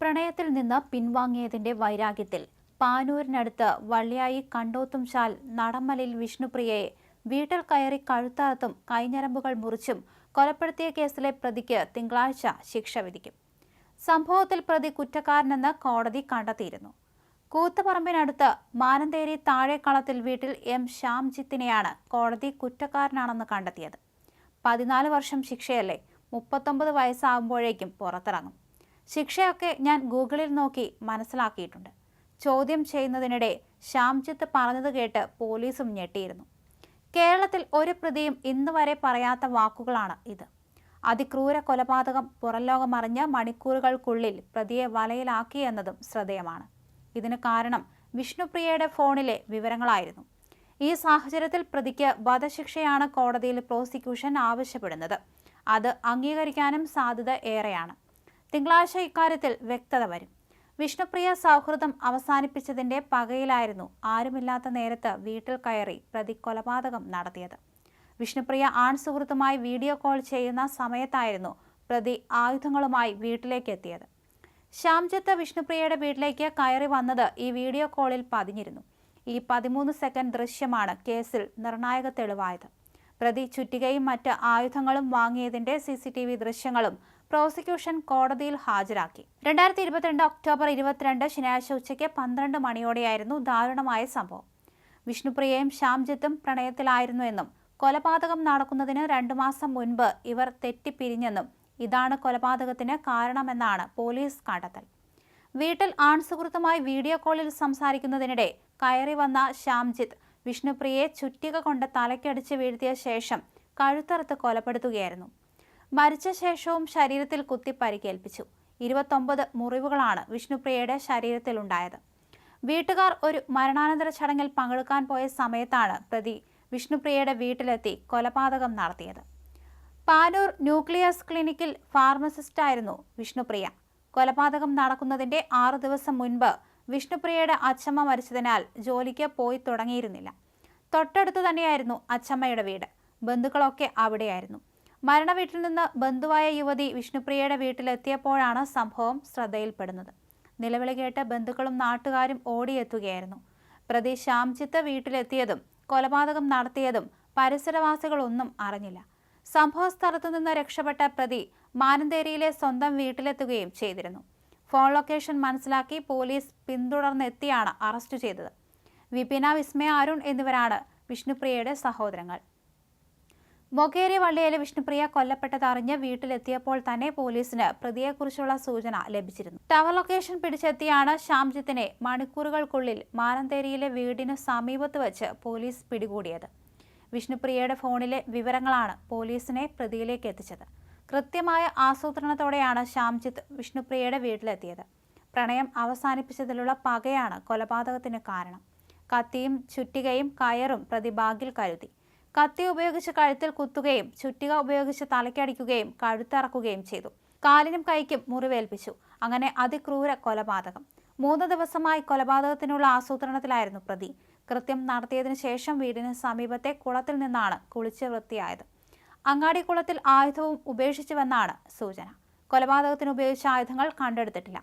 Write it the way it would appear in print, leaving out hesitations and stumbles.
പ്രണയത്തിൽ നിന്ന് പിൻവാങ്ങിയതിന്റെ വൈരാഗ്യത്തിൽ പാനൂരിനടുത്ത് വള്ളിയായി കണ്ടോത്തുംചാൽ നടമ്മലിൽ വിഷ്ണുപ്രിയയെ വീട്ടിൽ കയറി കഴുത്തറുത്തും കൈഞ്ഞരമ്പുകൾ മുറിച്ചും കൊലപ്പെടുത്തിയ കേസിലെ പ്രതിക്ക് തിങ്കളാഴ്ച ശിക്ഷ വിധിക്കും. സംഭവത്തിൽ പ്രതി കുറ്റക്കാരനെന്ന് കോടതി കണ്ടെത്തിയിരുന്നു. കൂത്തുപറമ്പിനടുത്ത് മാനന്തേരി താഴെക്കളത്തിൽ വീട്ടിൽ എം ശ്യാംജിത്തിനെയാണ് കോടതി കുറ്റക്കാരനാണെന്ന് കണ്ടെത്തിയത്. 14 വർഷം ശിക്ഷയല്ലേ, 39 വയസ്സാകുമ്പോഴേക്കും പുറത്തിറങ്ങും. ശിക്ഷയൊക്കെ ഞാൻ ഗൂഗിളിൽ നോക്കി മനസ്സിലാക്കിയിട്ടുണ്ട്. ചോദ്യം ചെയ്യുന്നതിനിടെ ശ്യാംജിത്ത് പറഞ്ഞത് കേട്ട് പോലീസും ഞെട്ടിയിരുന്നു. കേരളത്തിൽ ഒരു പ്രതിയും ഇന്നുവരെ പറയാത്ത വാക്കുകളാണ് ഇത്. അതിക്രൂര കൊലപാതകം പുറംലോകമറിഞ്ഞ് മണിക്കൂറുകൾക്കുള്ളിൽ പ്രതിയെ വലയിലാക്കി എന്നതും ശ്രദ്ധേയമാണ്. ഇതിന് കാരണം വിഷ്ണുപ്രിയയുടെ ഫോണിലെ വിവരങ്ങളായിരുന്നു. ഈ സാഹചര്യത്തിൽ പ്രതിക്ക് വധശിക്ഷയാണ് കോടതിയിൽ പ്രോസിക്യൂഷൻ ആവശ്യപ്പെടുന്നത്. അത് അംഗീകരിക്കാനും സാധ്യത ഏറെയാണ്. തിങ്കളാഴ്ച ഇക്കാര്യത്തിൽ വ്യക്തത വരും. വിഷ്ണുപ്രിയ സൗഹൃദം അവസാനിപ്പിച്ചതിന്റെ പകയിലായിരുന്നു ആരുമില്ലാത്ത നേരത്ത് വീട്ടിൽ കയറി പ്രതി കൊലപാതകം നടത്തിയത്. വിഷ്ണുപ്രിയ ആൺസുഹൃത്തുമായി വീഡിയോ കോൾ ചെയ്യുന്ന സമയത്തായിരുന്നു പ്രതി ആയുധങ്ങളുമായി വീട്ടിലേക്ക് എത്തിയത്. ശ്യാംജിത്ത് വിഷ്ണുപ്രിയയുടെ വീട്ടിലേക്ക് കയറി വന്നത് ഈ വീഡിയോ കോളിൽ പതിഞ്ഞിരുന്നു. ഈ 13 സെക്കൻഡ് ദൃശ്യമാണ് കേസിൽ നിർണായക തെളിവായത്. പ്രതി ചുറ്റികയും മറ്റ് ആയുധങ്ങളും വാങ്ങിയതിന്റെ CCTV ദൃശ്യങ്ങളും പ്രോസിക്യൂഷൻ കോടതിയിൽ ഹാജരാക്കി. 2022 ഒക്ടോബർ 22 ശനിയാഴ്ച ഉച്ചയ്ക്ക് 12 മണിയോടെയായിരുന്നു ദാരുണമായ സംഭവം. വിഷ്ണുപ്രിയയും ശ്യാംജിത്തും പ്രണയത്തിലായിരുന്നു എന്നും കൊലപാതകം നടക്കുന്നതിന് 2 മാസം മുൻപ് ഇവർ തെറ്റിപ്പിരിഞ്ഞെന്നും ഇതാണ് കൊലപാതകത്തിന് കാരണമെന്നാണ് പോലീസ് കണ്ടെത്തൽ. വീട്ടിൽ ആൺസുഹൃത്തുമായി വീഡിയോ കോളിൽ സംസാരിക്കുന്നതിനിടെ കയറി വന്ന ശ്യാംജിത്ത് വിഷ്ണുപ്രിയയെ ചുറ്റിക കൊണ്ട് തലയ്ക്കടിച്ച് വീഴ്ത്തിയ ശേഷം കഴുത്തറുത്ത് കൊലപ്പെടുത്തുകയായിരുന്നു. മരിച്ച ശേഷവും ശരീരത്തിൽ കുത്തി പരിക്കേൽപ്പിച്ചു. 29 മുറിവുകളാണ് വിഷ്ണുപ്രിയയുടെ ശരീരത്തിലുണ്ടായത്. വീട്ടുകാർ ഒരു മരണാനന്തര ചടങ്ങിൽ പങ്കെടുക്കാൻ പോയ സമയത്താണ് പ്രതി വിഷ്ണുപ്രിയയുടെ വീട്ടിലെത്തി കൊലപാതകം നടത്തിയത്. പാനൂർ ന്യൂക്ലിയസ് ക്ലിനിക്കിൽ ഫാർമസിസ്റ്റായിരുന്നു വിഷ്ണുപ്രിയ. കൊലപാതകം നടക്കുന്നതിന്റെ 6 ദിവസം മുൻപ് വിഷ്ണുപ്രിയയുടെ അച്ഛമ്മ മരിച്ചതിനാൽ ജോലിക്ക് പോയി തുടങ്ങിയിരുന്നില്ല. തൊട്ടടുത്ത് തന്നെയായിരുന്നു അച്ഛമ്മയുടെ വീട്. ബന്ധുക്കളൊക്കെ അവിടെയായിരുന്നു. മരണവീട്ടിൽ നിന്ന് ബന്ധുവായ യുവതി വിഷ്ണുപ്രിയയുടെ വീട്ടിലെത്തിയപ്പോഴാണ് സംഭവം ശ്രദ്ധയിൽപ്പെടുന്നത്. നിലവിളി കേട്ട് ബന്ധുക്കളും നാട്ടുകാരും ഓടിയെത്തുകയായിരുന്നു. പ്രതി ശ്യാംജിത്ത് വീട്ടിലെത്തിയതും കൊലപാതകം നടത്തിയതും പരിസരവാസികളൊന്നും അറിഞ്ഞില്ല. സംഭവ സ്ഥലത്തു നിന്ന് രക്ഷപ്പെട്ട പ്രതി മാനന്തേരിയിലെ സ്വന്തം വീട്ടിലെത്തുകയും ചെയ്തിരുന്നു. ഫോൺ ലൊക്കേഷൻ മനസ്സിലാക്കി പോലീസ് പിന്തുടർന്നെത്തിയാണ് അറസ്റ്റ് ചെയ്തത്. വിപിന, വിസ്മയ, അരുൺ എന്നിവരാണ് വിഷ്ണുപ്രിയയുടെ സഹോദരങ്ങൾ. മൊകേരി വള്ളിയിലെ വിഷ്ണുപ്രിയ കൊല്ലപ്പെട്ടതറിഞ്ഞ് വീട്ടിലെത്തിയപ്പോൾ തന്നെ പോലീസിന് പ്രതിയെക്കുറിച്ചുള്ള സൂചന ലഭിച്ചിരുന്നു. ടവർ ലൊക്കേഷൻ പിടിച്ചെത്തിയാണ് ശ്യാംജിത്തിനെ മണിക്കൂറുകൾക്കുള്ളിൽ മാനന്തേരിയിലെ വീടിന് സമീപത്ത് വെച്ച് പോലീസ് പിടികൂടിയത്. വിഷ്ണുപ്രിയയുടെ ഫോണിലെ വിവരങ്ങളാണ് പോലീസിനെ പ്രതിയിലേക്ക് എത്തിച്ചത്. കൃത്യമായ ആസൂത്രണത്തോടെയാണ് ശ്യാംജിത്ത് വിഷ്ണുപ്രിയയുടെ വീട്ടിലെത്തിയത്. പ്രണയം അവസാനിപ്പിച്ചതിലുള്ള പകയാണ് കൊലപാതകത്തിന് കാരണം. കത്തിയും ചുറ്റികയും കയറും പ്രതി ബാഗിൽ കരുതി. കത്തി ഉപയോഗിച്ച് കഴുത്തിൽ കുത്തുകയും ചുറ്റിക ഉപയോഗിച്ച് തലയ്ക്കടിക്കുകയും കഴുത്തിറക്കുകയും ചെയ്തു. കാലിനും കൈക്കും മുറിവേൽപ്പിച്ചു. അങ്ങനെ അതിക്രൂര കൊലപാതകം. 3 ദിവസമായി കൊലപാതകത്തിനുള്ള ആസൂത്രണത്തിലായിരുന്നു പ്രതി. കൃത്യം നടത്തിയതിനു ശേഷം വീടിന് സമീപത്തെ കുളത്തിൽ നിന്നാണ് കുളിച്ച് വൃത്തിയായത്. അങ്ങാടി കുളത്തിൽ ആയുധവും ഉപേക്ഷിച്ചുവെന്നാണ് സൂചന. കൊലപാതകത്തിന് ഉപയോഗിച്ച ആയുധങ്ങൾ കണ്ടെടുത്തിട്ടില്ല.